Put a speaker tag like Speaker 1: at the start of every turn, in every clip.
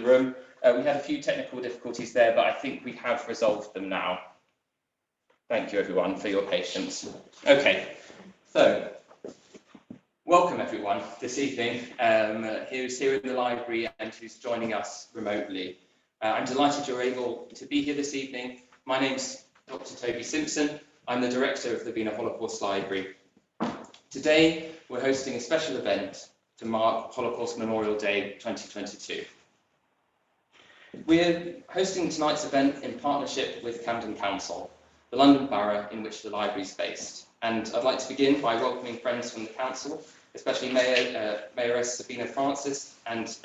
Speaker 1: the room. We had a few technical difficulties there, but I think we have resolved them now. Thank you everyone for your patience. Okay, so welcome everyone this evening, who's here in the library and who's joining us remotely. I'm delighted you're able to be here this evening. My name's Dr. Toby Simpson. I'm the director of the Wiener Holocaust Library. Today, we're hosting a special event to mark Holocaust Memorial Day 2022. We're hosting tonight's event in partnership with Camden Council, the London borough in which the library is based. And I'd like to begin by welcoming friends from the council, especially Mayoress Sabrina Francis and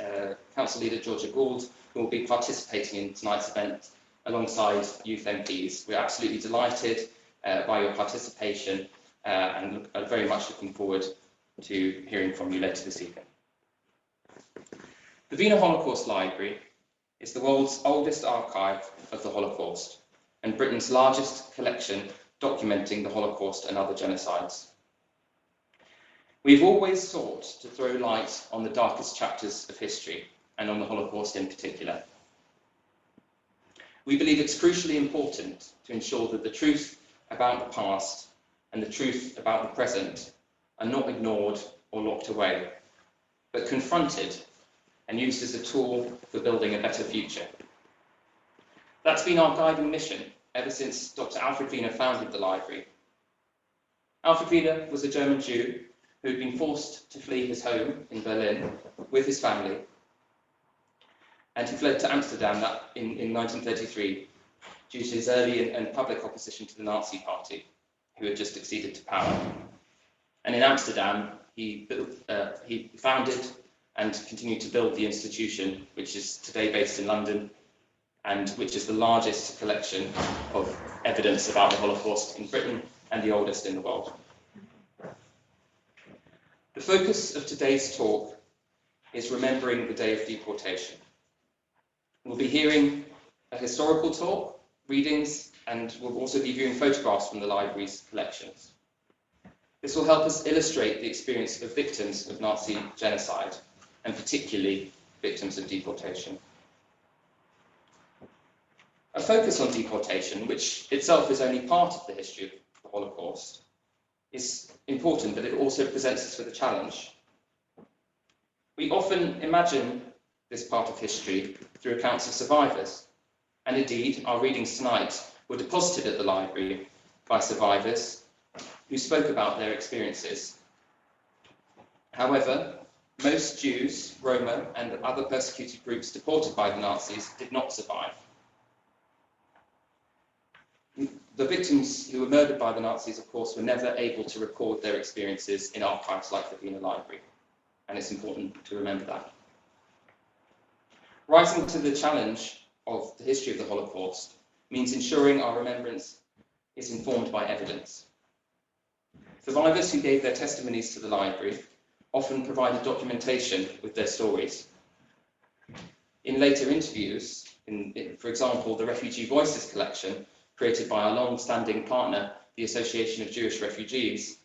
Speaker 1: Council Leader Georgia Gould, who will be participating in tonight's event alongside youth MPs. We're absolutely delighted by your participation and very much looking forward to hearing from you later this evening. The Wiener Holocaust Library is the world's oldest archive of the Holocaust and Britain's largest collection documenting the Holocaust and other genocides. We've always sought to throw light on the darkest chapters of history and on the Holocaust in particular. We believe it's crucially important to ensure that the truth about the past and the truth about the present are not ignored or locked away, but confronted and used as a tool for building a better future. That's been our guiding mission ever since Dr. Alfred Wiener founded the library. Alfred Wiener was a German Jew who had been forced to flee his home in Berlin with his family, and he fled to Amsterdam in 1933 due to his early and public opposition to the Nazi Party, who had just acceded to power. And in Amsterdam, he founded and continued to build the institution, which is today based in London, and which is the largest collection of evidence about the Holocaust in Britain and the oldest in the world. The focus of today's talk is remembering the day of deportation. We'll be hearing a historical talk, readings, and we'll also be viewing photographs from the library's collections. This will help us illustrate the experience of victims of Nazi genocide, and particularly victims of deportation. A focus on deportation, which itself is only part of the history of the Holocaust, is important, but it also presents us with a challenge. We often imagine this part of history through accounts of survivors, and indeed our readings tonight were deposited at the library by survivors who spoke about their experiences. However, most Jews, Roma, and other persecuted groups deported by the Nazis did not survive. The victims who were murdered by the Nazis, of course, were never able to record their experiences in archives like the Wiener Library, and it's important to remember that. Rising to the challenge of the history of the Holocaust means ensuring our remembrance is informed by evidence. Survivors who gave their testimonies to the library often provided documentation with their stories. In later interviews, for example, the Refugee Voices collection, created by our long-standing partner, the Association of Jewish Refugees,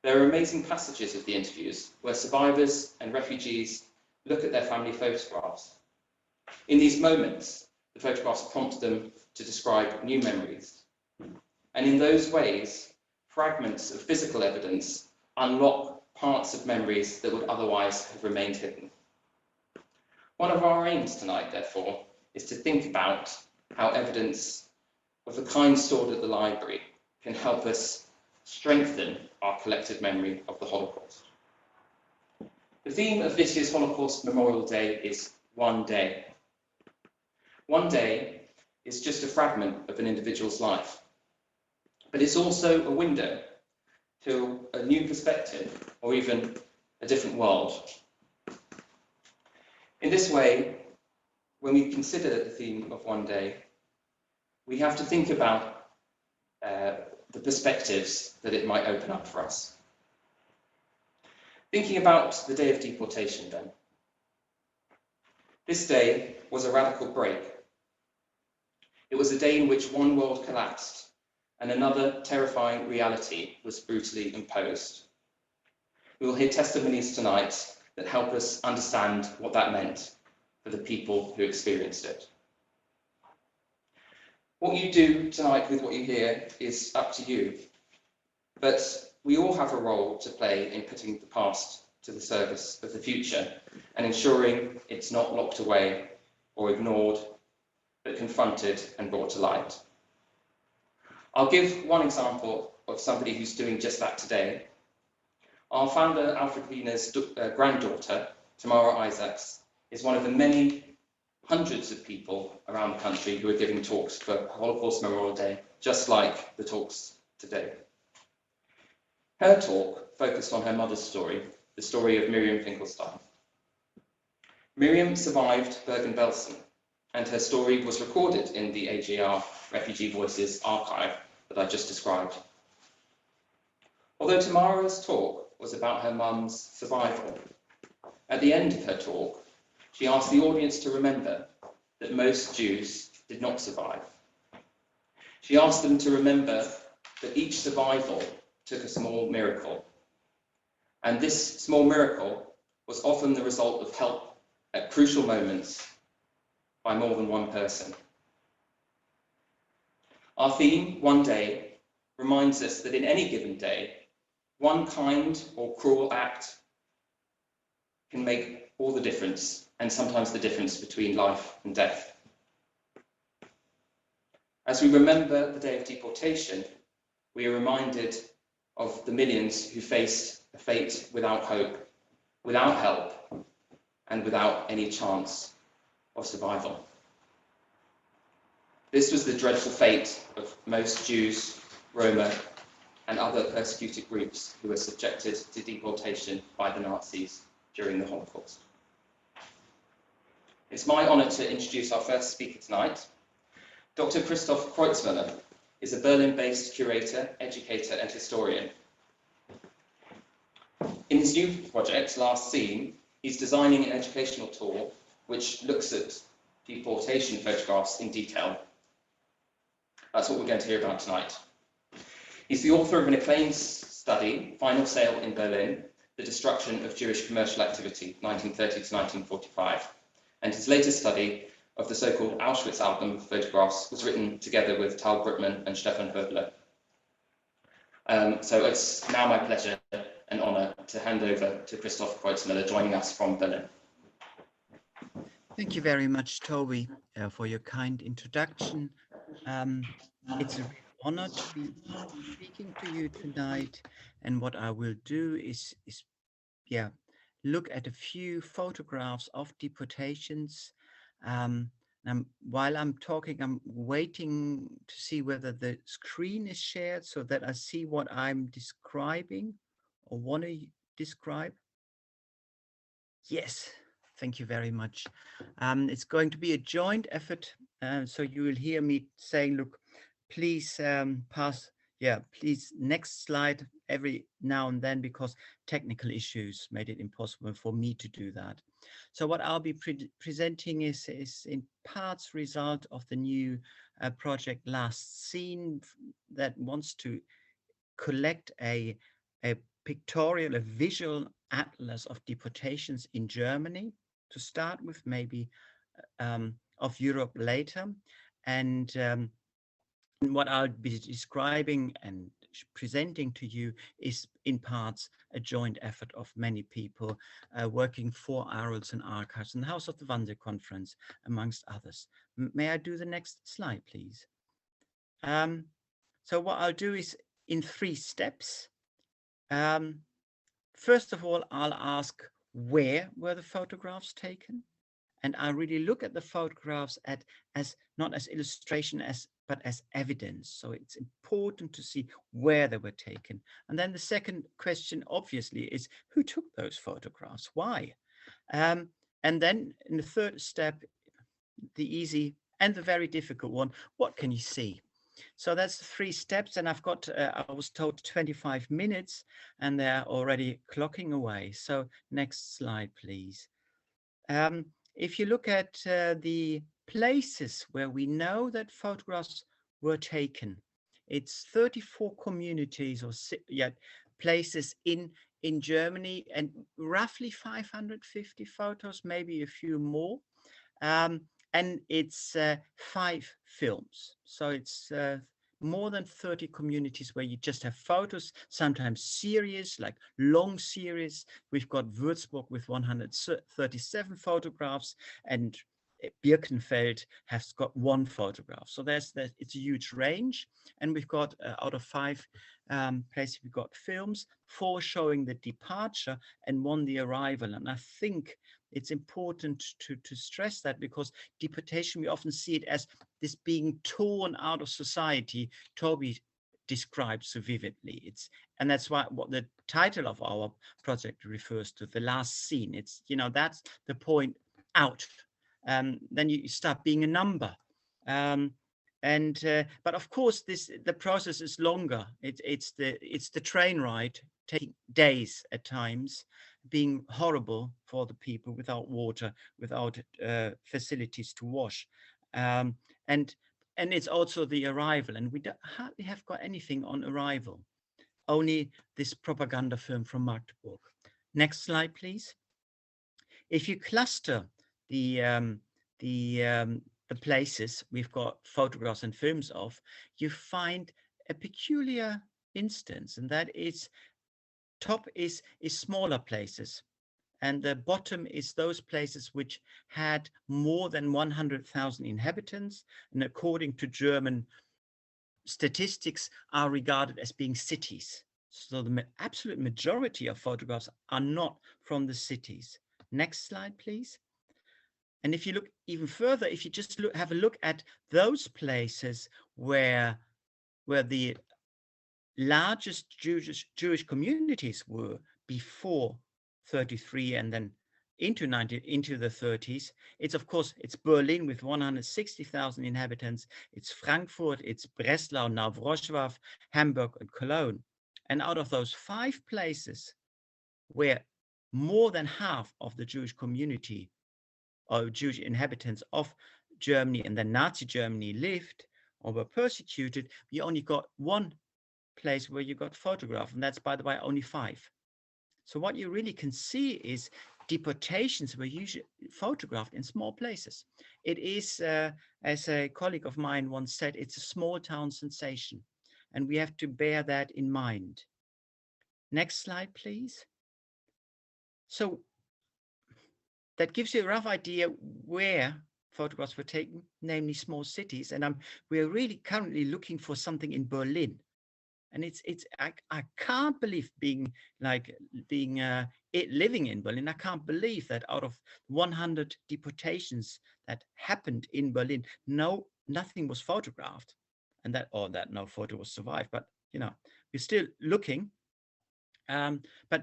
Speaker 1: there are amazing passages of the interviews where survivors and refugees look at their family photographs. In these moments, the photographs prompt them to describe new memories. And in those ways, fragments of physical evidence unlock parts of memories that would otherwise have remained hidden. One of our aims tonight, therefore, is to think about how evidence of the kind stored at the library can help us strengthen our collective memory of the Holocaust. The theme of this year's Holocaust Memorial Day is one day. One day is just a fragment of an individual's life, but it's also a window to a new perspective or even a different world. In this way, when we consider the theme of one day, we have to think about the perspectives that it might open up for us. Thinking about the day of deportation then. This day was a radical break. It was a day in which one world collapsed and another terrifying reality was brutally imposed. We will hear testimonies tonight that help us understand what that meant for the people who experienced it. What you do tonight with what you hear is up to you, but we all have a role to play in putting the past to the service of the future and ensuring it's not locked away or ignored, but confronted and brought to light. I'll give one example of somebody who's doing just that today. Our founder, Alfred Wiener's granddaughter, Tamara Isaacs, is one of the many hundreds of people around the country who are giving talks for Holocaust Memorial Day, just like the talks today. Her talk focused on her mother's story, the story of Miriam Finkelstein. Miriam survived Bergen-Belsen, and her story was recorded in the AGR Refugee Voices archive that I just described. Although Tamara's talk was about her mum's survival, at the end of her talk, she asked the audience to remember that most Jews did not survive. She asked them to remember that each survival took a small miracle, and this small miracle was often the result of help at crucial moments by more than one person. Our theme, One Day, reminds us that in any given day, one kind or cruel act can make all the difference, and sometimes the difference between life and death. As we remember the day of deportation, we are reminded of the millions who faced a fate without hope, without help, and without any chance of survival. This was the dreadful fate of most Jews, Roma, and other persecuted groups who were subjected to deportation by the Nazis during the Holocaust. It's my honour to introduce our first speaker tonight. Dr. Christoph Kreutzmüller is a Berlin-based curator, educator, and historian. In his new project, Last Seen, he's designing an educational tool which looks at deportation photographs in detail. That's what we're going to hear about tonight. He's the author of an acclaimed study, Final Sale in Berlin, The Destruction of Jewish Commercial Activity, 1930 to 1945. And his latest study of the so-called Auschwitz album of photographs was written together with Tal Brückmann and Stefan Hödler. So it's now my pleasure and honour to hand over to Christoph Kreutzmüller, joining us from Berlin.
Speaker 2: Thank you very much, Toby, for your kind introduction. It's a real honor to be speaking to you tonight. And what I will do is look at a few photographs of deportations. While I'm talking, I'm waiting to see whether the screen is shared so that I see what I'm describing or want to describe. Yes, thank you very much. It's going to be a joint effort. So you will hear me saying, look, please please next slide every now and then, because technical issues made it impossible for me to do that. So what I'll be presenting is in parts result of the new project Last Seen, that wants to collect a pictorial, a visual atlas of deportations in Germany to start with, maybe of Europe later. And what I'll be describing and presenting to you is in parts a joint effort of many people working for ARLs and archives and the House of the Wannsee Conference, amongst others. May I do the next slide, please? So what I'll do is in 3 steps. First of all, I'll ask, where were the photographs taken? And I really look at the photographs as not as illustration, but as evidence. So it's important to see where they were taken. And then the second question, obviously, is who took those photographs? Why? And then in the third step, the easy and the very difficult one, what can you see? So that's the 3 steps, and I've got, I was told 25 minutes, and they're already clocking away. So next slide, please. If you look at the places where we know that photographs were taken, it's 34 communities or places in Germany, and roughly 550 photos, maybe a few more. And it's 5 films. So it's more than 30 communities where you just have photos, sometimes series, like long series. We've got Würzburg with 137 photographs, and Birkenfeld has got 1 photograph. So it's a huge range. And we've got out of 5 places, we've got films, 4 showing the departure and 1 the arrival. And I think it's important to stress that, because deportation, we often see it as this being torn out of society. Toby describes so vividly. And that's what the title of our project refers to, the last scene. It's, that's the point, out. Then you start being a number. But of course, the process is longer. It's the train ride, taking days at times, being horrible for the people, without water, without facilities to wash, and it's also the arrival, and we hardly have got anything on arrival, only this propaganda film from Magdeburg. Next slide, please. If you cluster the places we've got photographs and films of, you find a peculiar instance, and that is, top is smaller places, and the bottom is those places which had more than 100,000 inhabitants, and according to German statistics are regarded as being cities. So the absolute majority of photographs are not from the cities. Next slide, please. And if you look even further, if you just have a look at those places where the largest Jewish communities were before 33 and then into the 30s, it's Berlin with 160,000 inhabitants, it's Frankfurt, it's Breslau, now Wrocław, Hamburg, and Cologne. And out of those 5 places where more than half of the Jewish community or Jewish inhabitants of Germany and then Nazi Germany lived or were persecuted, we only got 1 place where you got photographed, and that's, by the way, only 5. So what you really can see is deportations were usually photographed in small places. It is, as a colleague of mine once said, it's a small town sensation, and we have to bear that in mind. Next slide, please. So that gives you a rough idea where photographs were taken, namely small cities, and we're really currently looking for something in Berlin. And I can't believe living in Berlin. I can't believe that out of 100 deportations that happened in Berlin, nothing was photographed, and that no photo was survived. But we're still looking. But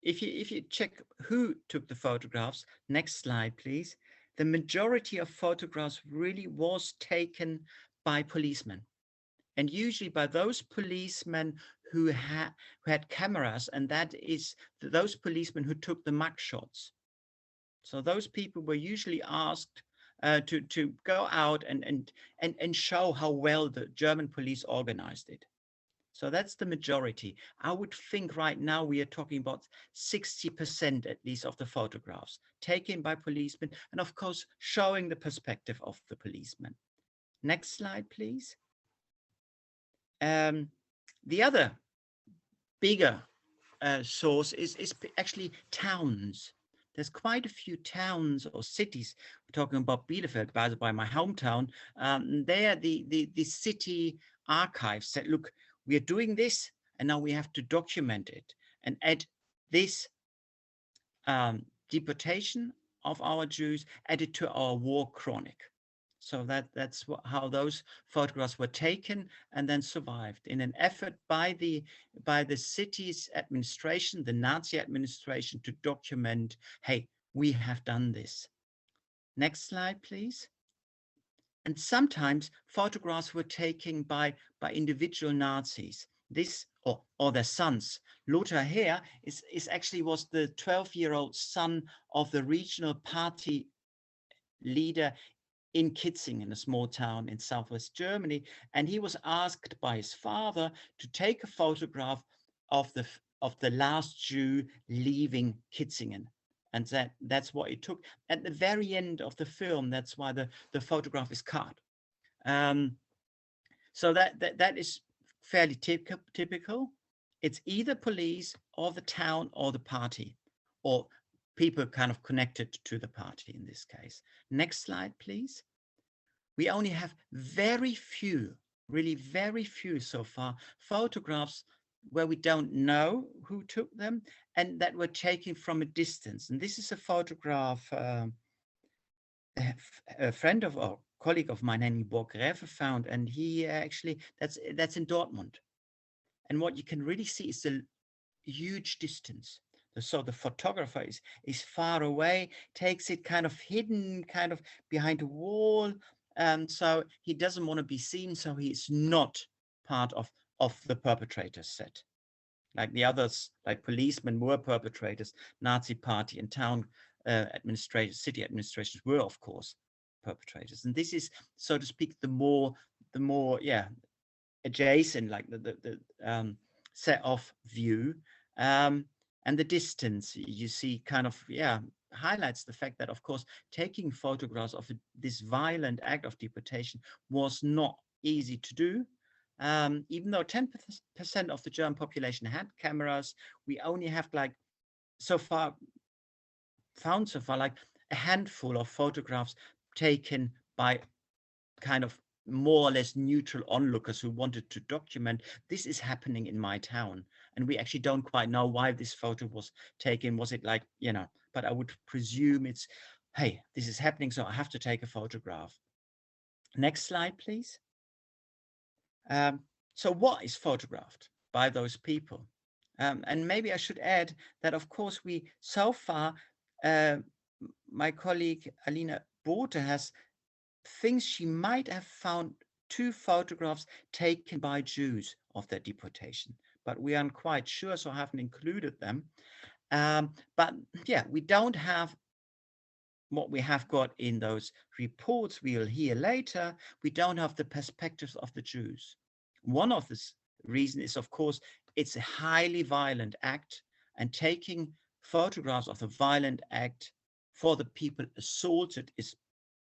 Speaker 2: if you check who took the photographs, next slide, please. The majority of photographs really was taken by policemen. And usually by those policemen who had cameras, and that is those policemen who took the mug shots. So those people were usually asked to go out and show how well the German police organized it. So that's the majority. I would think right now we are talking about 60% at least of the photographs taken by policemen, and of course showing the perspective of the policemen. Next slide, please. The other bigger source is actually towns. There's quite a few towns or cities. We're talking about Bielefeld, by the way, my hometown. There, the city archives said, look, we are doing this, and now we have to document it and add this deportation of our Jews, add it to our war chronic. So that's how those photographs were taken and then survived in an effort by the city's administration, the Nazi administration, to document, hey, we have done this. Next slide, please. And sometimes photographs were taken by individual Nazis. This or their sons. Lothar Heer was the 12-year-old son of the regional party leader in Kitzingen, a small town in southwest Germany, and he was asked by his father to take a photograph of the last Jew leaving Kitzingen. And that's what it took. At the very end of the film, that's why the photograph is cut. So that is fairly typical. It's either police or the town or the party, or people kind of connected to the party in this case. Next slide, please. We only have very few, really very few so far, photographs where we don't know who took them and that were taken from a distance. And this is a photograph a friend of or colleague of mine, Henry Borgrefe, found, and he actually, that's in Dortmund. And what you can really see is the huge distance. So the photographer is far away, takes it kind of hidden, kind of behind a wall. So he doesn't want to be seen, so he's not part of the perpetrator's set. Like the others, like policemen were perpetrators, Nazi party and town administrators, city administrations were, of course, perpetrators. And this is, so to speak, the more adjacent, like the set off view. And the distance you see kind of, highlights the fact that, of course, taking photographs of this violent act of deportation was not easy to do. Even though 10% of the German population had cameras, we only have like found so far like a handful of photographs taken by kind of more or less neutral onlookers who wanted to document this is happening in my town. And we actually don't quite know why this photo was taken. Was it like, but I would presume it's, hey, this is happening, so I have to take a photograph. Next slide, please. So what is photographed by those people? And maybe I should add that, of course, we so far, my colleague Alina Bote has thinks she might have found 2 photographs taken by Jews of their deportation, but we aren't quite sure, so I haven't included them. But yeah, we don't have what we have got in those reports we'll hear later. We don't have the perspectives of the Jews. One of the reasons is, of course, it's a highly violent act, and taking photographs of the violent act for the people assaulted is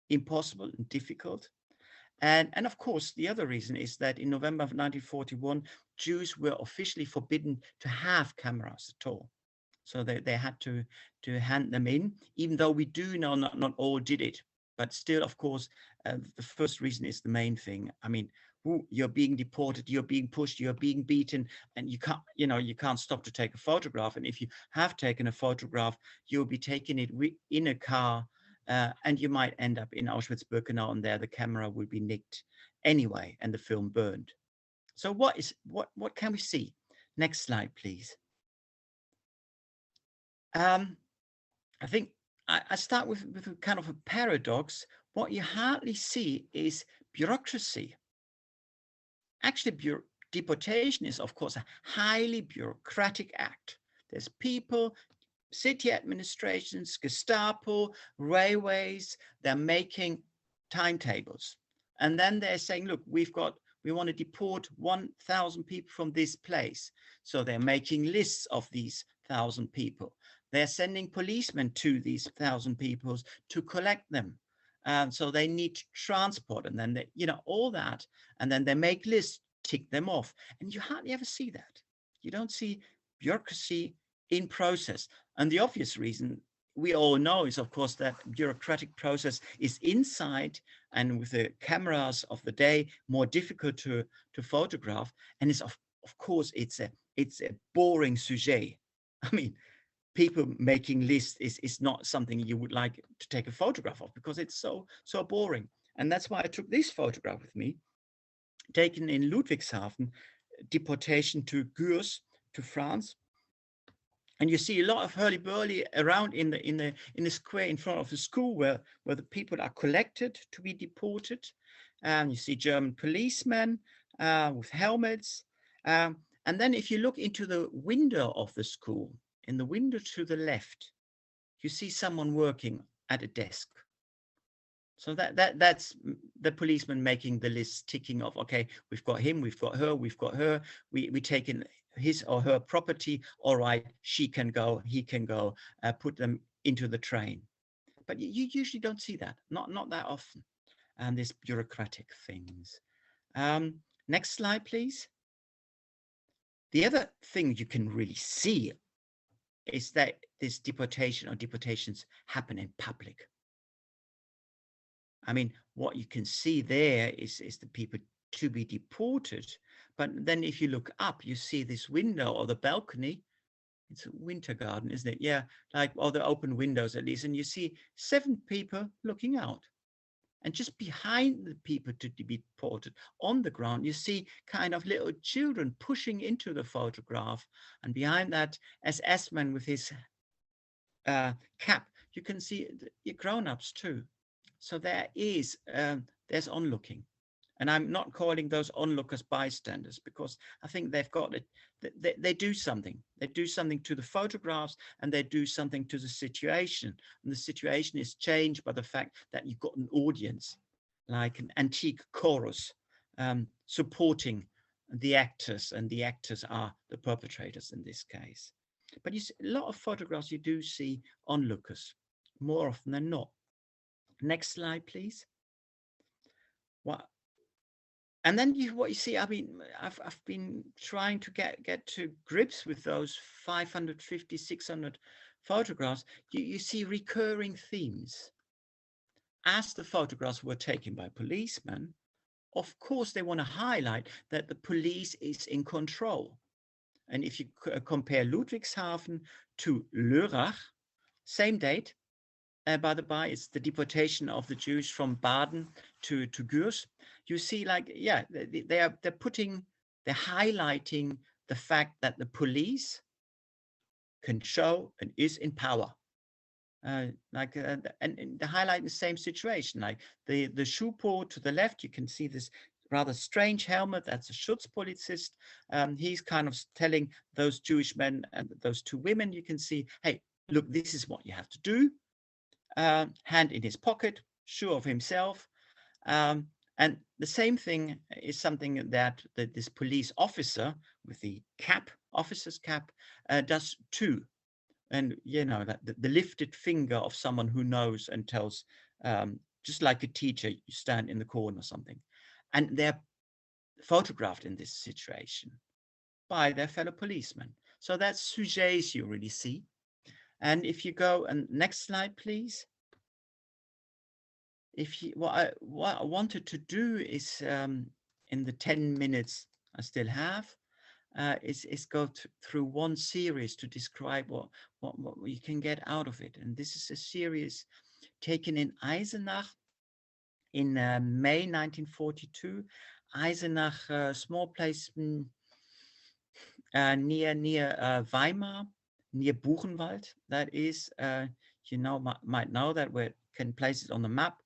Speaker 2: impossible and difficult. And of course, the other reason is that in November of 1941, Jews were officially forbidden to have cameras at all. So they had to hand them in, even though we do know not all did it. But still, of course, the first reason is the main thing. I mean, you're being deported, you're being pushed, you're being beaten, and you can't stop to take a photograph. And if you have taken a photograph, you'll be taking it in a car, and you might end up in Auschwitz-Birkenau, and there the camera will be nicked anyway, and the film burned. So what can we see? Next slide, please. I think I start with a kind of a paradox. What you hardly see is bureaucracy. Actually, deportation is, of course, a highly bureaucratic act. There's people, city administrations, Gestapo, railways, they're making timetables. And then they're saying, look, we want to deport 1,000 people from this place. So they're making lists of these 1,000 people. They're sending policemen to these 1,000 people to collect them. So they need transport, and then all that. And then they make lists, tick them off. And you hardly ever see that. You don't see bureaucracy in process. And the obvious reason we all know is, of course, that bureaucratic process is inside, and with the cameras of the day, more difficult to photograph. And it's of course, it's a boring sujet. I mean, people making lists is not something you would like to take a photograph of, because it's so boring. And that's why I took this photograph with me, taken in Ludwigshafen, deportation to Gurs, to France. And you see a lot of hurly-burly around in the square in front of the school where the people are collected to be deported. And you see German policemen with helmets. And then if you look into the window of the school, in the window to the left, you see someone working at a desk. So that's the policeman making the list, ticking off, okay, we've got him, we've got her, we taken his or her property, all right, she can go, he can go, put them into the train. But you usually don't see that, not that often. And these bureaucratic things. Next slide, please. The other thing you can really see is that this deportation or deportations happen in public. I mean, what you can see there is the people to be deported. But then if you look up, you see this window or the balcony. It's a winter garden, isn't it? Yeah, like all the open windows at least. And you see 7 people looking out. And just behind the people to be deported on the ground, you see kind of little children pushing into the photograph. And behind that SS man with his cap, you can see the grown-ups too. So there is, there's onlooking. And I'm not calling those onlookers bystanders, because I think they've got it. They do something. They do something to the photographs, and they do something to the situation. And the situation is changed by the fact that you've got an audience, like an antique chorus, supporting the actors, and the actors are the perpetrators in this case. But you see, a lot of photographs you do see onlookers, more often than not. Next slide, please. And then what you see, I mean, I've been trying to get to grips with those 550, 600 photographs. You see recurring themes. As the photographs were taken by policemen, of course, they want to highlight that the police is in control. And if you compare Ludwigshafen to Lörrach, same date, by the by, it's the deportation of the Jews from Baden to Gurs. You see, like, yeah, they're highlighting the fact that the police can show and is in power. And the highlight the same situation, like the Schupo to the left, you can see this rather strange helmet. That's a Schutzpolizist. He's kind of telling those Jewish men and those 2 women, you can see, hey, look, this is what you have to do. Hand in his pocket, sure of himself. And the same thing is something that this police officer with the cap, officer's cap, does too. And, you know, that the lifted finger of someone who knows and tells, just like a teacher, you stand in the corner or something. And they're photographed in this situation by their fellow policemen. So that's sujets you really see. And if you go, and next slide, please. What I wanted to do is, in the 10 minutes I still have, is go through one series to describe what you can get out of it. And this is a series taken in Eisenach in May 1942. Eisenach, a small place near Weimar, near Buchenwald. That is, you might know that we can place it on the map.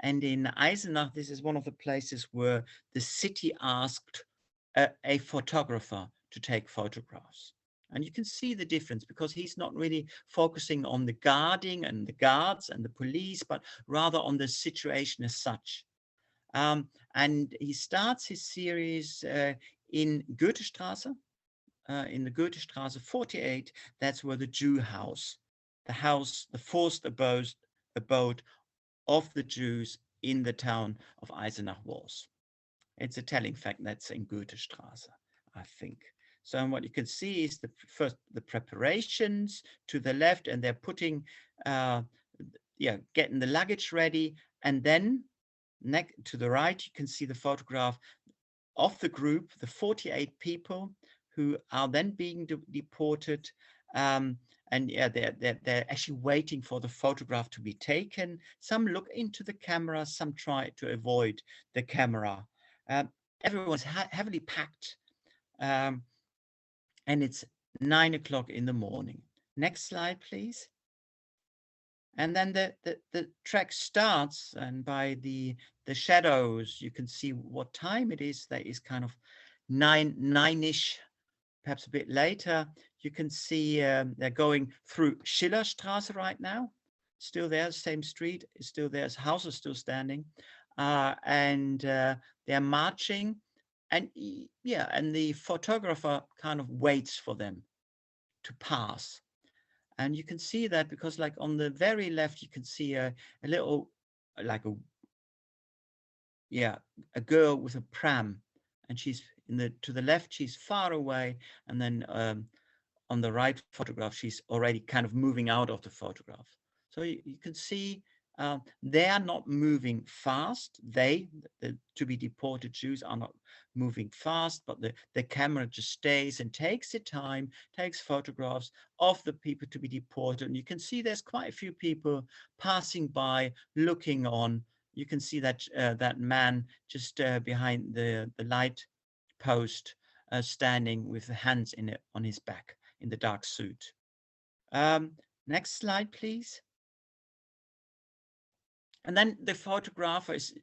Speaker 2: And in Eisenach, this is one of the places where the city asked a photographer to take photographs. And you can see the difference, because he's not really focusing on the guarding and the guards and the police, but rather on the situation as such. And he starts his series in Goethestraße, in the Goethestraße 48. That's where the Jew house, the forced abode of the Jews in the town of Eisenach was. It's a telling fact that's in Goethestraße, I think. So what you can see is the preparations to the left, and they're putting, getting the luggage ready. And then to the right, you can see the photograph of the group, the 48 people who are then being deported. And yeah, they're actually waiting for the photograph to be taken. Some look into the camera, some try to avoid the camera. Everyone's heavily packed, and it's 9 o'clock in the morning. Next slide, please. And then the track starts, and by the shadows, you can see what time it is. That is kind of nine-ish, perhaps a bit later. You can see they're going through Schillerstraße right now. Still there, same street, is still there, house is still standing. And they're marching. And yeah, and the photographer kind of waits for them to pass. And you can see that because like on the very left, you can see a little, like a girl with a pram, and she's to the left, she's far away. And then on the right photograph, she's already kind of moving out of the photograph. So you can see they are not moving fast. The to be deported Jews are not moving fast, but the camera just stays and takes the time, takes photographs of the people to be deported. And you can see there's quite a few people passing by, looking on. You can see that that man just behind the light post, standing with the hands on his back in the dark suit. Next slide, please. And then the photographer is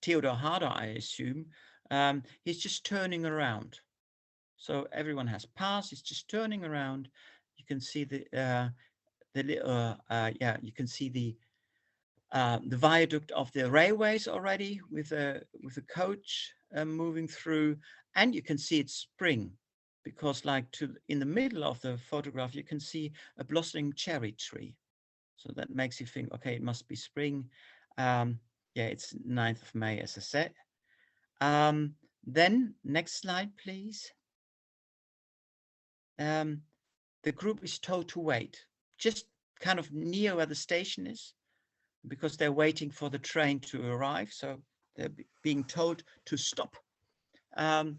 Speaker 2: Theodor Harder, I assume. He's just turning around. So everyone has passed. He's just turning around. You can see the little, you can see the viaduct of the railways already with a coach moving through, and you can see it's spring, because like in the middle of the photograph you can see a blossoming cherry tree, so that makes you think, okay, it must be spring. It's 9th of May, as I said. Then next slide, please. The group is told to wait, just kind of near where the station is, because they're waiting for the train to arrive. So they're being told to stop. And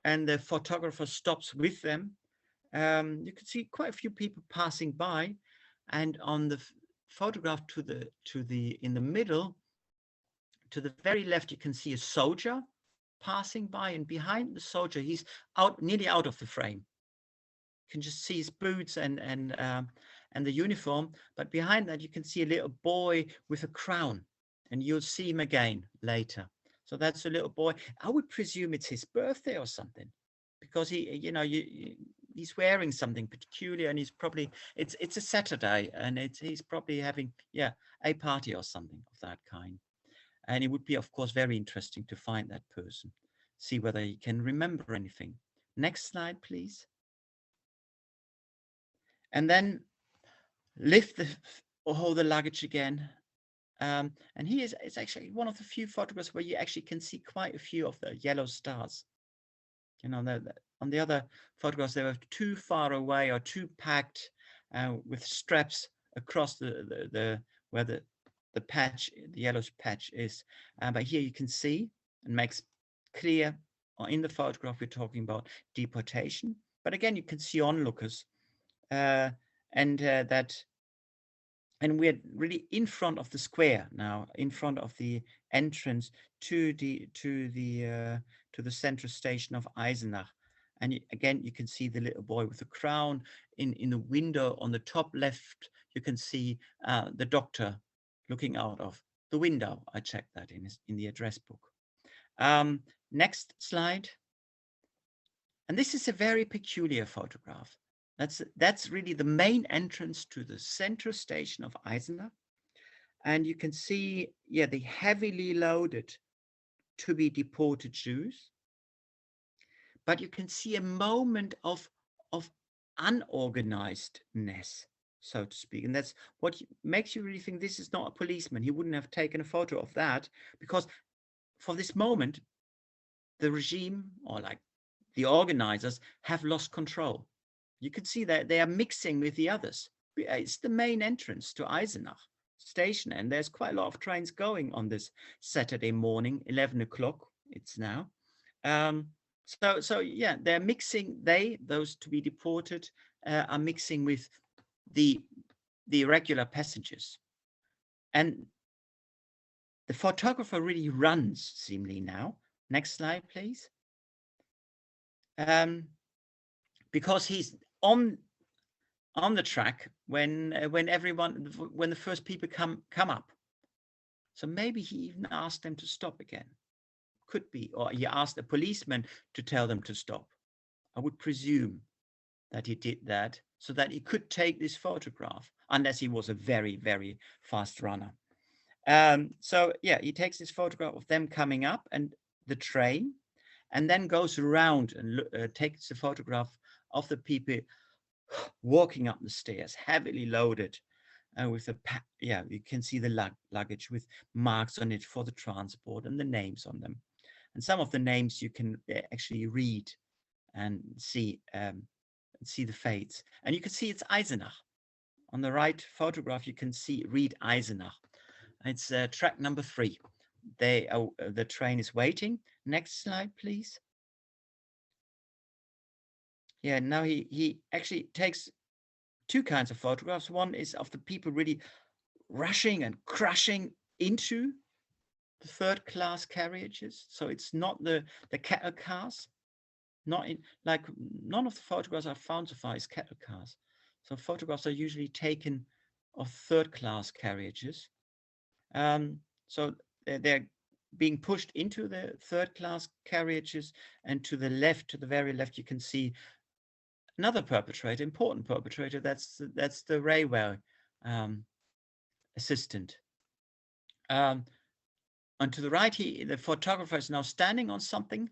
Speaker 2: the photographer stops with them. You can see quite a few people passing by. And on the photograph in the middle, to the very left, you can see a soldier passing by. And behind the soldier, he's nearly out of the frame. You can just see his boots and the uniform, but behind that you can see a little boy with a crown, and you'll see him again later. So that's a little boy. I would presume it's his birthday or something, because he's wearing something peculiar, and he's probably it's a Saturday, and he's probably having a party or something of that kind. And it would be, of course, very interesting to find that person, see whether he can remember anything. Next slide, please. And then lift hold the luggage again. And it's actually one of the few photographs where you actually can see quite a few of the yellow stars. On the other photographs, they were too far away or too packed with straps across where the patch, the yellow patch is. But here you can see, and makes clear in the photograph we're talking about deportation. But again, you can see onlookers. And we're really in front of the square now, in front of the entrance to the central station of Eisenach. And again, you can see the little boy with the crown. In the window on the top left, you can see the doctor looking out of the window. I checked that in the address book. Next slide. And this is a very peculiar photograph. That's really the main entrance to the central station of Eisenach. And you can see, the heavily loaded to be deported Jews. But you can see a moment of unorganizedness, so to speak. And that's what makes you really think this is not a policeman. He wouldn't have taken a photo of that, because for this moment, the regime, or like the organizers, have lost control. You can see that they are mixing with the others. It's the main entrance to Eisenach station, and there's quite a lot of trains going on this Saturday morning, 11 o'clock it's now. They're mixing, those to be deported are mixing with the regular passengers. And the photographer really runs, seemingly now. Next slide, please. Because he's on the track when the first people come up. So maybe he even asked them to stop again. Could be, or he asked a policeman to tell them to stop. I would presume that he did that so that he could take this photograph, unless he was a very, very fast runner. He takes this photograph of them coming up and the train, and then goes around and takes the photograph of the people walking up the stairs, heavily loaded, with you can see the luggage with marks on it for the transport and the names on them. And some of the names you can actually read and see the fates. And you can see it's Eisenach. On the right photograph, you can read Eisenach. It's track number 3. The train is waiting. Next slide, please. Yeah, now he actually takes 2 kinds of photographs. One is of the people really rushing and crashing into the third-class carriages. So it's not the cattle cars. None of the photographs I found so far is cattle cars. So photographs are usually taken of third-class carriages. So they're being pushed into the third-class carriages, and to the left, to the very left, you can see another perpetrator, important perpetrator. That's the railway assistant. And to the right, the photographer is now standing on something,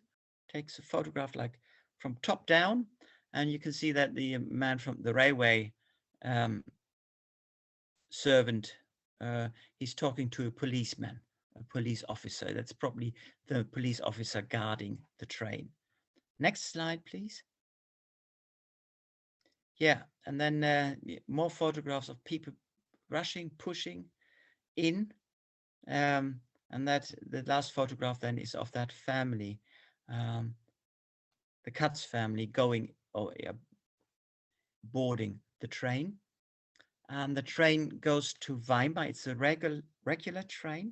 Speaker 2: takes a photograph like from top down, and you can see that the man from the railway servant, he's talking to a policeman, a police officer. That's probably the police officer guarding the train. Next slide, please. Yeah, and then more photographs of people rushing, pushing in. And that the last photograph then is of that family, the Katz family going boarding the train. And the train goes to Weimar. It's a regular train.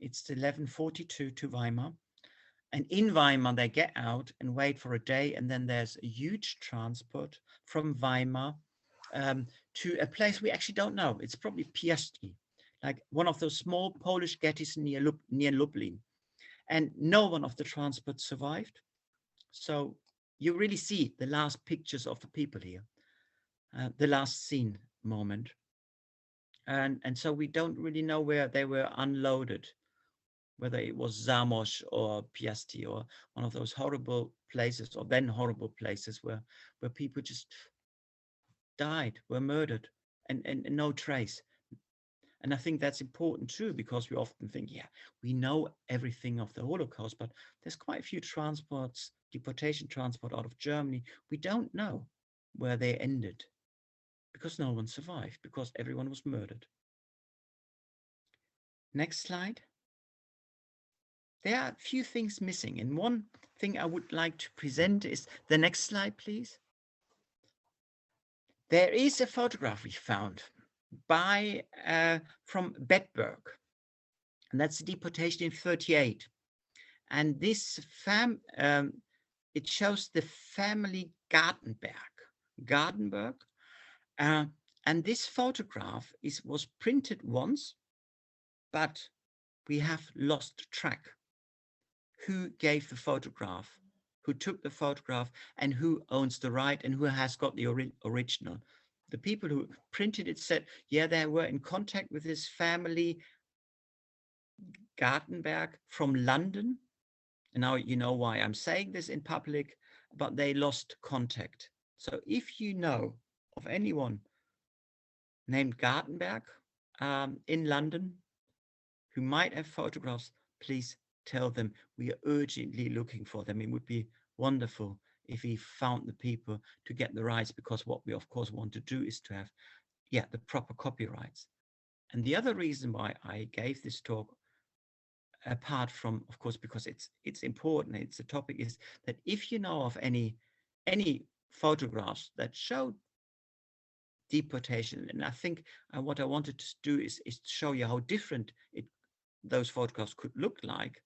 Speaker 2: It's 11:42 to Weimar. And in Weimar, they get out and wait for a day. And then there's a huge transport from Weimar to a place we actually don't know. It's probably Piastri, like one of those small Polish ghettos near Lublin. And no one of the transport survived. So you really see the last pictures of the people here, the last scene moment. And so we don't really know where they were unloaded, whether it was Zamość or Piastri or one of those horrible places, or then horrible places where people just died, were murdered, and no trace. And I think that's important too, because we often think, yeah, we know everything of the Holocaust, but there's quite a few transports, deportation transport out of Germany. We don't know where they ended because no one survived, because everyone was murdered. Next slide. There are a few things missing, and one thing I would like to present is the next slide, please. There is a photograph we found from Bedburg, and that's the deportation in 1938. And this it shows the family Gartenberg, and this photograph was printed once, but we have lost track. Who gave the photograph, who took the photograph, and who owns the right, and who has got the original. The people who printed it said, yeah, they were in contact with this family Gartenberg from London. And now you know why I'm saying this in public, but they lost contact. So if you know of anyone named Gartenberg in London who might have photographs, please tell them we are urgently looking for them. It would be wonderful if we found the people to get the rights, because what we of course want to do is to have the proper copyrights. And the other reason why I gave this talk, apart from of course because it's important, it's a topic, is that if you know of any photographs that show deportation, and I think what I wanted to do is show you how different those photographs could look like.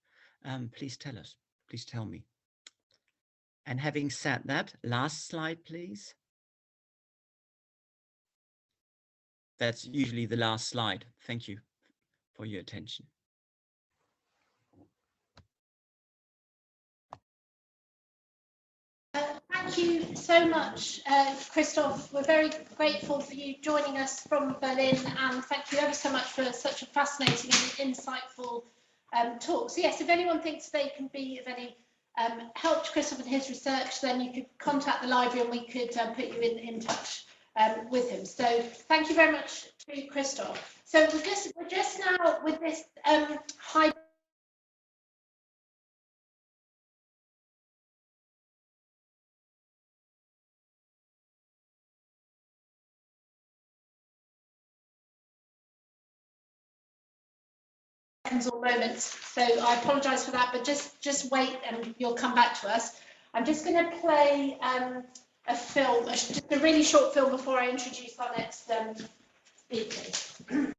Speaker 2: Please tell us, please tell me. And having said that, last slide, please. That's usually the last slide. Thank you for your attention.
Speaker 3: Thank you so much, Christoph. We're very grateful for you joining us from Berlin, and thank you ever so much for such a fascinating and insightful talk. So yes, if anyone thinks they can be of any help to Christoph and his research, then you could contact the library and we could put you in touch with him. So thank you very much to Christoph. So we're just now with this high or moments. So I apologise for that, but just wait and you'll come back to us. I'm just going to play a film, just a really short film before I introduce our next speaker.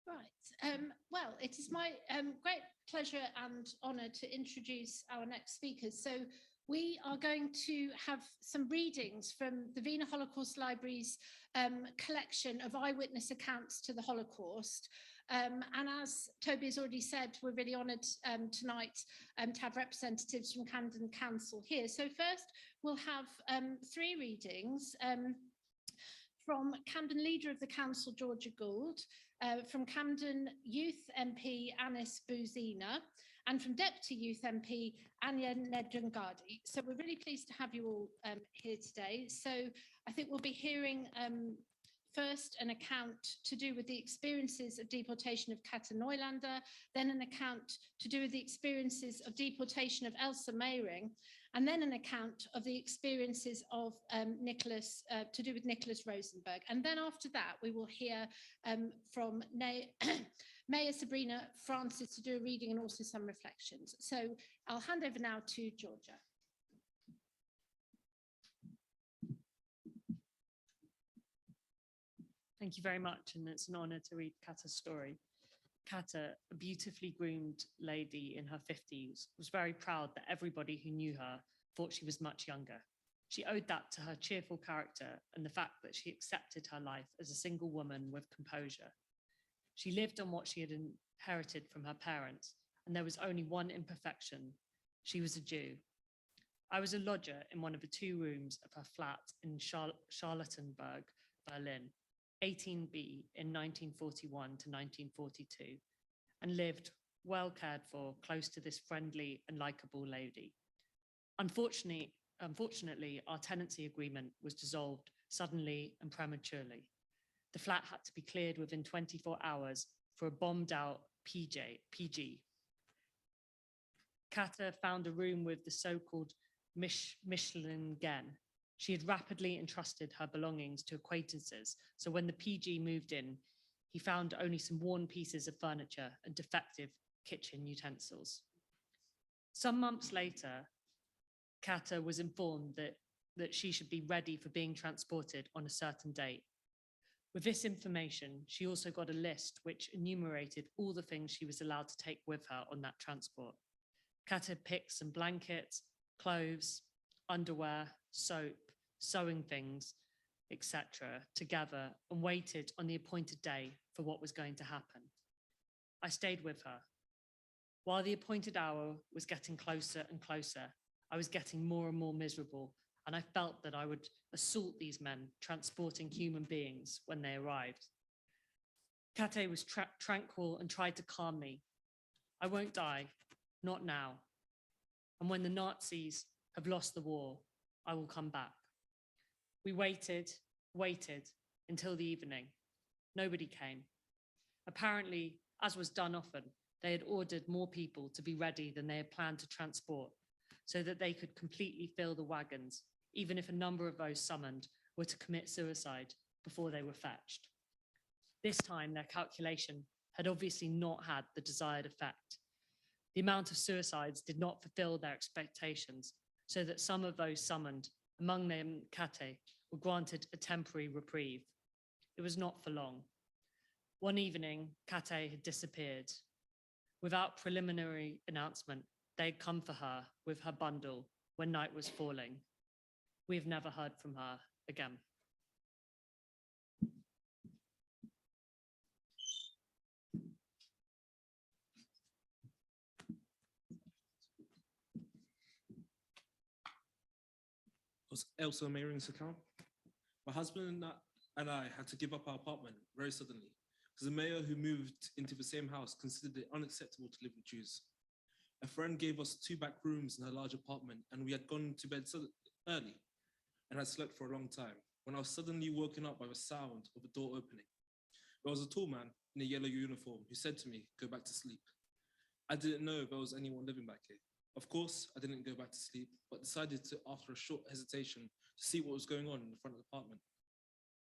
Speaker 3: Right. Well, it is my great pleasure and honour to introduce our next speakers. So we are going to have some readings from the Wiener Holocaust Library's collection of eyewitness accounts to the Holocaust. And as Toby has already said, we're really honoured tonight to have representatives from Camden Council here. So first, we'll have three readings from Camden Leader of the Council, Georgia Gould, from Camden Youth MP, Anis Bouzina, and from Deputy Youth MP, Anya Nedjungadi. So we're really pleased to have you all here today. So I think we'll be hearing first an account to do with the experiences of deportation of Katar Neulander, then an account to do with the experiences of deportation of Elsa Meyring, and then an account of the experiences of Nicholas, to do with Nicholas Rosenberg. And then after that, we will hear from Mayor Sabrina Francis to do a reading and also some reflections. So I'll hand over now to Georgia.
Speaker 4: Thank you very much, and it's an honour to read Katar's story. Katar, a beautifully groomed lady in her 50s, was very proud that everybody who knew her thought she was much younger. She owed that to her cheerful character and the fact that she accepted her life as a single woman with composure. She lived on what she had inherited from her parents, and there was only one imperfection. She was a Jew. I was a lodger in one of the 2 rooms of her flat in Charlottenburg, Berlin, 18B in 1941 to 1942, and lived well cared for, close to this friendly and likable lady. Unfortunately, our tenancy agreement was dissolved suddenly and prematurely. The flat had to be cleared within 24 hours for a bombed out PG. Katar found a room with the so-called Michelin Gen. She had rapidly entrusted her belongings to acquaintances, so when the PG moved in, he found only some worn pieces of furniture and defective kitchen utensils. Some months later, Katar was informed that she should be ready for being transported on a certain date. With this information, she also got a list which enumerated all the things she was allowed to take with her on that transport. Katar picked some blankets, clothes, underwear, soap, sewing things, etc. together and waited on the appointed day for what was going to happen. I stayed with her. While the appointed hour was getting closer and closer, I was getting more and more miserable, and I felt that I would assault these men transporting human beings when they arrived. Kate was tranquil and tried to calm me. I won't die, not now. And when the Nazis have lost the war, I will come back. We waited until the evening. Nobody came. Apparently, as was done often, they had ordered more people to be ready than they had planned to transport, so that they could completely fill the wagons, even if a number of those summoned were to commit suicide before they were fetched. This time, their calculation had obviously not had the desired effect. The amount of suicides did not fulfill their expectations, so that some of those summoned, among them Kate, were granted a temporary reprieve. It was not for long. One evening, Kate had disappeared. Without preliminary announcement, they had come for her with her bundle when night was falling. We have never heard from her again.
Speaker 5: Was Elsa Mayring's account. My husband and I had to give up our apartment very suddenly because the mayor who moved into the same house considered it unacceptable to live with Jews. A friend gave us 2 back rooms in her large apartment, and we had gone to bed early and had slept for a long time when I was suddenly woken up by the sound of a door opening. There was a tall man in a yellow uniform who said to me, "Go back to sleep." I didn't know if there was anyone living back here. Of course, I didn't go back to sleep, but decided to, after a short hesitation, to see what was going on in the front of the apartment.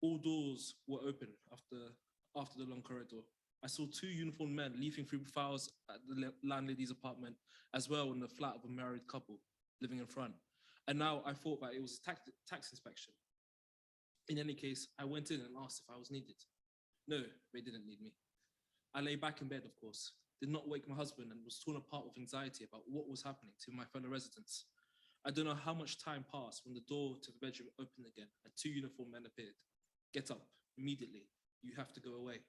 Speaker 5: All doors were open after the long corridor. I saw 2 uniformed men leafing through files at the landlady's apartment, as well in the flat of a married couple living in front. And now I thought that it was a tax inspection. In any case, I went in and asked if I was needed. No, they didn't need me. I lay back in bed, of course, did not wake my husband, and was torn apart with anxiety about what was happening to my fellow residents. I don't know how much time passed when the door to the bedroom opened again and 2 uniformed men appeared. "Get up, immediately. You have to go away."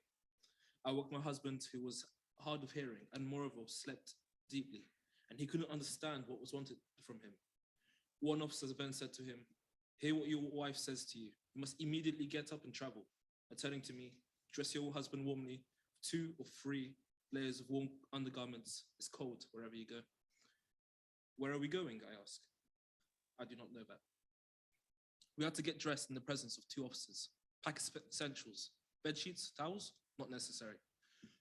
Speaker 5: I woke my husband, who was hard of hearing and moreover slept deeply, and he couldn't understand what was wanted from him. One officer then said to him, "Hear what your wife says to you. You must immediately get up and travel." And turning to me, "Dress your husband warmly, 2 or 3 layers of warm undergarments. It's cold wherever you go." "Where are we going?" I asked. "I do not know that." We had to get dressed in the presence of 2 officers. Pack essentials, bed sheets, towels, not necessary.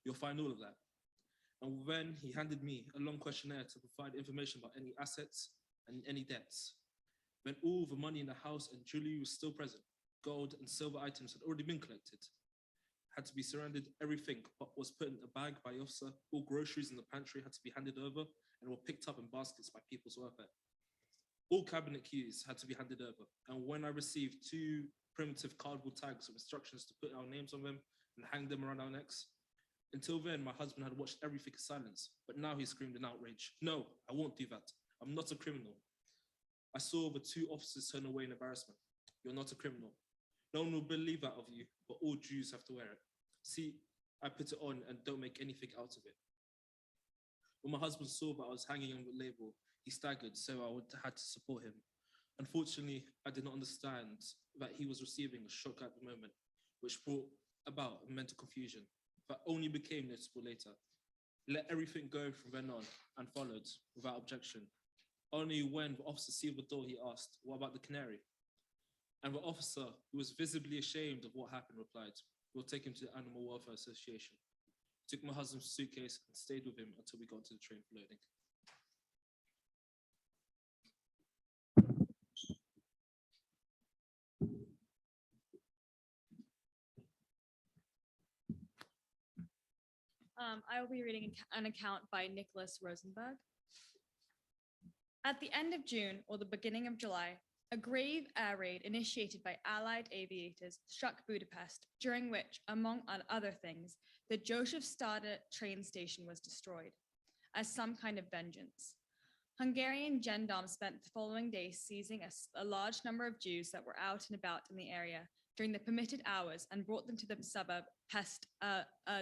Speaker 5: You'll find all of that. And then he handed me a long questionnaire to provide information about any assets and any debts. When all the money in the house and jewelry was still present, gold and silver items had already been collected. Had to be surrendered, everything but was put in a bag by the officer. All groceries in the pantry had to be handed over and were picked up in baskets by people's welfare. All cabinet keys had to be handed over. And when I received 2 primitive cardboard tags with instructions to put our names on them and hang them around our necks, until then, my husband had watched everything in silence, but now he screamed in outrage, "No, I won't do that. I'm not a criminal." I saw the 2 officers turn away in embarrassment. "You're not a criminal. No one will believe that of you, but all Jews have to wear it. See, I put it on and don't make anything out of it." When my husband saw that I was hanging on the label, he staggered, so I had to support him. Unfortunately, I did not understand that he was receiving a shock at the moment, which brought about a mental confusion that only became noticeable later. let everything go from then on and followed without objection. Only when the officer see the door, he asked, "What about the canary?" And the officer, who was visibly ashamed of what happened, replied, "We'll take him to the Animal Welfare Association." Took my husband's suitcase and stayed with him until we got to the train for loading.
Speaker 6: I will be reading an account by Nicholas Rosenberg. At the end of June or the beginning of July, a grave air raid initiated by Allied aviators struck Budapest, during which, among other things, the Joseph Stade train station was destroyed, as some kind of vengeance. Hungarian gendarmes spent the following day seizing a large number of Jews that were out and about in the area during the permitted hours and brought them to the suburb Pest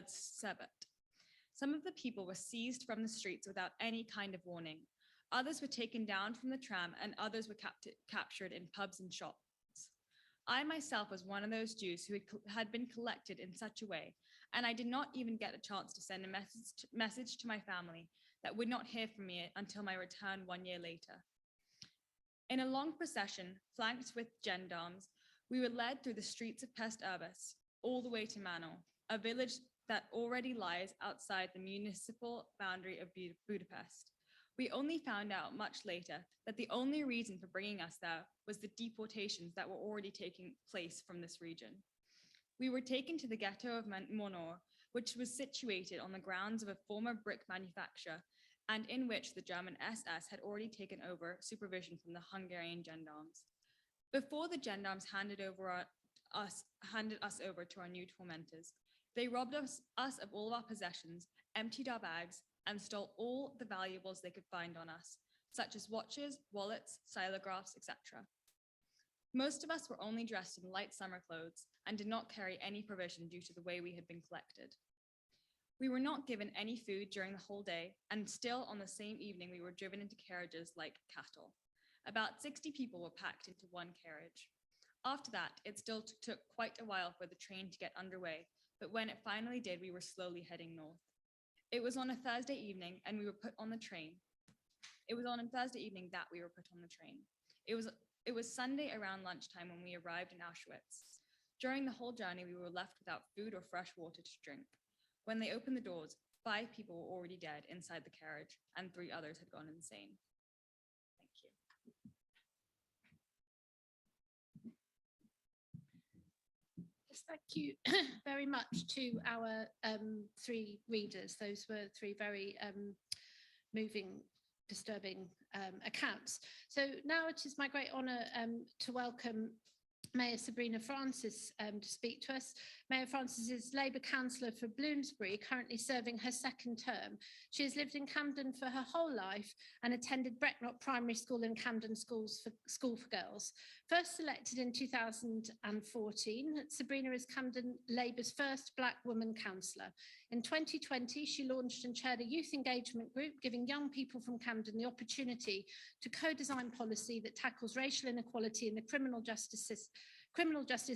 Speaker 6: Serbet. Some of the people were seized from the streets without any kind of warning. Others were taken down from the tram and others were captured in pubs and shops. I myself was one of those Jews who had been collected in such a way, and I did not even get a chance to send a message to my family that would not hear from me until my return 1 year later. In a long procession, flanked with gendarmes, we were led through the streets of Pest Urbis, all the way to Manor, a village that already lies outside the municipal boundary of Budapest. We only found out much later that the only reason for bringing us there was the deportations that were already taking place from this region. We were taken to the ghetto of Monor, which was situated on the grounds of a former brick manufacturer and in which the German SS had already taken over supervision from the Hungarian gendarmes. Before the gendarmes handed us over to our new tormentors, they robbed us of all of our possessions, emptied our bags, and stole all the valuables they could find on us, such as watches, wallets, xylographs, etc. Most of us were only dressed in light summer clothes and did not carry any provision due to the way we had been collected. We were not given any food during the whole day, and still on the same evening we were driven into carriages like cattle. About 60 people were packed into one carriage. After that, it still took quite a while for the train to get underway, but when it finally did, we were slowly heading north. It was on a Thursday evening and we were put on the train. It was on a Thursday evening that we were put on the train. It was Sunday around lunchtime when we arrived in Auschwitz. During the whole journey, we were left without food or fresh water to drink. When they opened the doors, 5 people were already dead inside the carriage and 3 others had gone insane. Thank you.
Speaker 3: Thank you very much to our 3 readers. Those were 3 very moving, disturbing accounts. So now it is my great honour to welcome Mayor Sabrina Francis to speak to us. Mayor Francis is Labour councillor for Bloomsbury, currently serving her 2nd term. She has lived in Camden for her whole life and attended Brecknock Primary School and Camden School for Girls. First elected in 2014, Sabrina is Camden Labour's first Black woman councillor. In 2020, she launched and chaired a youth engagement group, giving young people from Camden the opportunity to co-design policy that tackles racial inequality in the criminal justice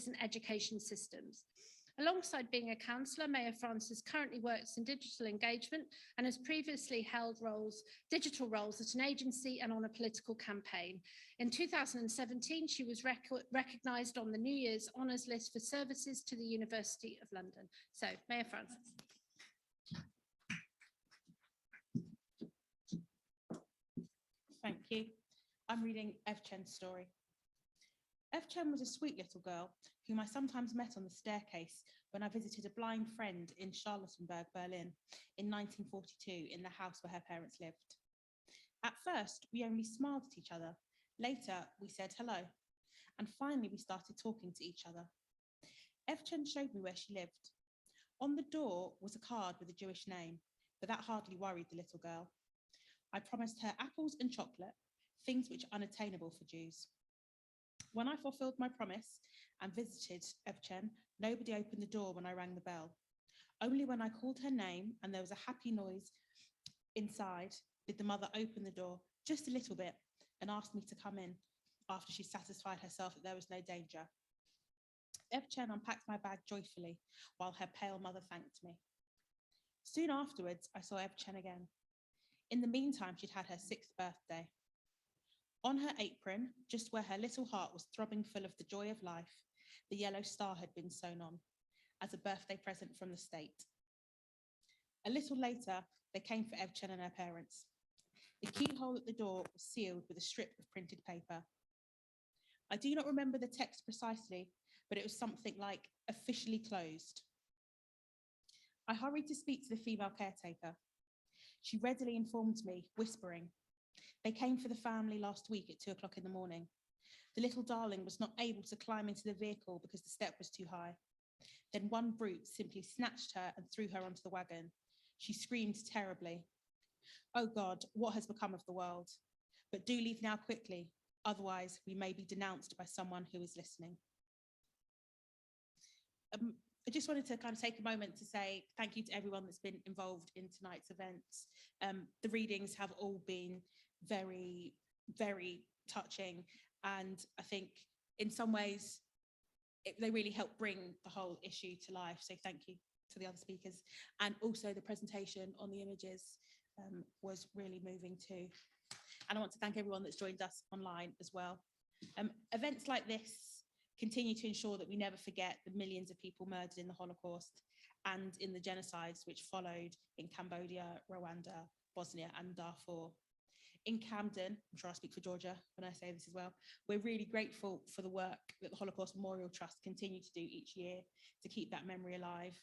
Speaker 3: and education systems. Alongside being a councillor, Mayor Francis currently works in digital engagement and has previously held digital roles at an agency and on a political campaign. In 2017, she was recognised on the New Year's Honours List for services to the University of London. So, Mayor Francis.
Speaker 7: Thank you. I'm reading Evi Chen's story. Evi Chen was a sweet little girl whom I sometimes met on the staircase when I visited a blind friend in Charlottenburg, Berlin in 1942 in the house where her parents lived. At first, we only smiled at each other. Later, we said hello. And finally, we started talking to each other. Evi Chen showed me where she lived. On the door was a card with a Jewish name, but that hardly worried the little girl. I promised her apples and chocolate, things which are unattainable for Jews. When I fulfilled my promise and visited Evi Chen, nobody opened the door when I rang the bell. Only when I called her name and there was a happy noise inside did the mother open the door just a little bit and asked me to come in after she satisfied herself that there was no danger. Evi Chen unpacked my bag joyfully while her pale mother thanked me. Soon afterwards, I saw Evi Chen again. In the meantime, she'd had her 6th birthday. On her apron, just where her little heart was throbbing full of the joy of life, the yellow star had been sewn on as a birthday present from the state. A little later, they came for Evi Chen and her parents. The keyhole at the door was sealed with a strip of printed paper. I do not remember the text precisely, but it was something like officially closed. I hurried to speak to the female caretaker. She readily informed me, whispering, "They came for the family last week at 2 o'clock in the morning. The little darling was not able to climb into the vehicle because the step was too high. Then one brute simply snatched her and threw her onto the wagon. She screamed terribly. Oh God, what has become of the world? But do leave now quickly, otherwise we may be denounced by someone who is listening." I just wanted to kind of take a moment to say thank you to everyone that's been involved in tonight's events. The readings have all been very, very touching, and I think in some ways they really help bring the whole issue to life. So thank you to the other speakers, and also the presentation on the images was really moving too. And I want to thank everyone that's joined us online as well. Events like this continue to ensure that we never forget the millions of people murdered in the Holocaust and in the genocides which followed in Cambodia, Rwanda, Bosnia and Darfur. In Camden, I'm sure I speak for Georgia when I say this as well, we're really grateful for the work that the Holocaust Memorial Trust continue to do each year to keep that memory alive.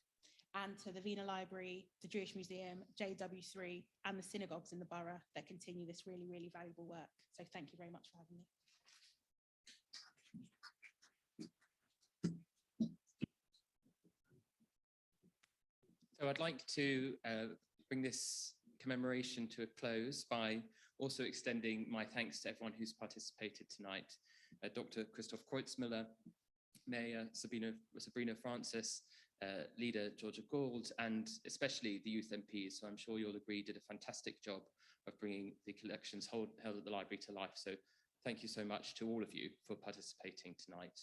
Speaker 7: And to the Wiener Library, the Jewish Museum, JW3 and the synagogues in the borough that continue this really, really valuable work. So thank you very much for having me.
Speaker 1: So I'd like to bring this commemoration to a close by also extending my thanks to everyone who's participated tonight. Dr. Christoph Kreutzmüller, Mayor Sabrina Francis, Leader Georgia Gould, and especially the youth MPs, so I'm sure you'll agree did a fantastic job of bringing the collections held at the library to life. So thank you so much to all of you for participating tonight.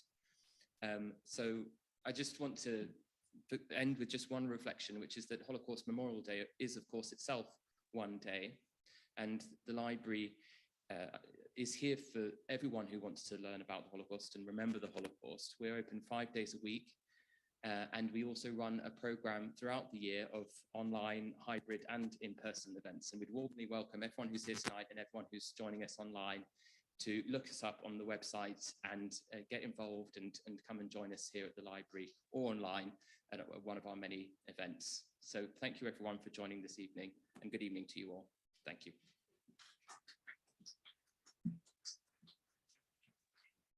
Speaker 1: So I just want to end with just one reflection, which is that Holocaust Memorial Day is, of course, itself one day, and the library is here for everyone who wants to learn about the Holocaust and remember the Holocaust. We're open 5 days a week, and we also run a program throughout the year of online, hybrid, and in-person events. And we'd warmly welcome everyone who's here tonight and everyone who's joining us online to look us up on the website and get involved and come and join us here at the library or online at one of our many events. So thank you everyone for joining this evening, and good evening to you all. Thank you.